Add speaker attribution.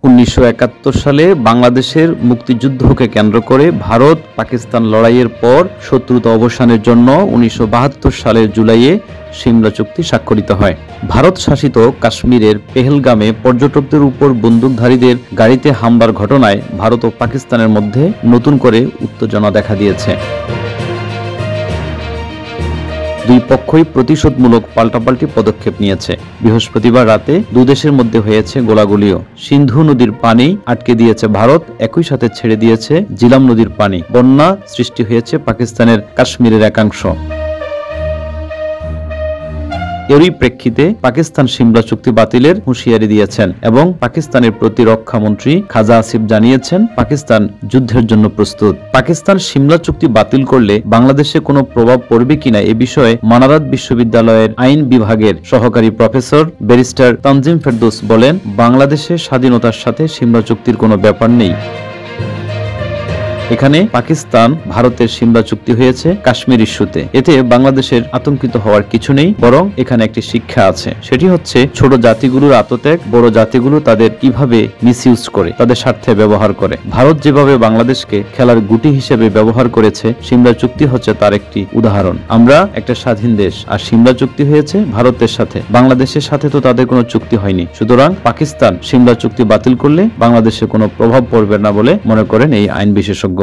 Speaker 1: 1971 সালে বাংলাদেশের মুক্তিযুদ্ধকে কেন্দ্র করে ভারত পাকিস্তান লড়াইয়ের পর শত্রুতা অবসানের জন্য 1972 সালের জুলাইয়ে সিমলা চুক্তি স্বাক্ষরিত হয়। ভারত শাসিত কাশ্মীরের পেহেলগামে পর্যটকদের উপর বন্দুকধারীদের গাড়িতে হামলার ঘটনায় ভারত ও পাকিস্তানের মধ্যে নতুন করে উত্তেজনা দেখা দিয়েছে। দুই পক্ষই প্রতিশোধমূলক পাল্টাপাল্টি পদক্ষেপ নিয়েছে। বৃহস্পতিবার রাতে দুদেশের মধ্যে হয়েছে গোলাগুলিও। সিন্ধু নদীর পানি আটকে দিয়েছে ভারত, একই সাথে ছেড়ে দিয়েছে জিলাম নদীর পানি। বন্যা সৃষ্টি হয়েছে পাকিস্তানের কাশ্মীরের একাংশ। এরই প্রেক্ষিতে পাকিস্তান সিমলা চুক্তি বাতিলের হুঁশিয়ারি দিয়েছেন এবং পাকিস্তানের প্রতিরক্ষা মন্ত্রী খাজা আসিফ জানিয়েছেন পাকিস্তান যুদ্ধের জন্য প্রস্তুত। পাকিস্তান সিমলা চুক্তি বাতিল করলে বাংলাদেশে কোনো প্রভাব পড়বে কিনা এ বিষয়ে মানারাত বিশ্ববিদ্যালয়ের আইন বিভাগের সহকারী প্রফেসর ব্যারিস্টার তানজিম ফেরদৌস বলেন, বাংলাদেশের স্বাধীনতার সাথে সিমলা চুক্তির কোনো ব্যাপার নেই। এখানে পাকিস্তান ভারতের সিমলা চুক্তি হয়েছে কাশ্মীর ইস্যুতে। এতে বাংলাদেশের আতঙ্কিত হওয়ার কিছু নেই, বরং এখানে একটি শিক্ষা আছে। সেটি হচ্ছে ছোট জাতিগুলোর আত্মত্যাগ বড় জাতিগুলো তাদের কিভাবে মিসইউজ করে, তাদের স্বার্থে ব্যবহার করে। ভারত যেভাবে বাংলাদেশকে খেলার গুটি হিসেবে ব্যবহার করেছে, সিমলা চুক্তি হচ্ছে তার একটি উদাহরণ। আমরা একটা স্বাধীন দেশ, আর সিমলা চুক্তি হয়েছে ভারতের সাথে। বাংলাদেশের সাথে তো তাদের কোনো চুক্তি হয়নি। সুতরাং পাকিস্তান সিমলা চুক্তি বাতিল করলে বাংলাদেশে কোনো প্রভাব পড়বে না বলে মনে করেন এই আইন বিশেষজ্ঞ।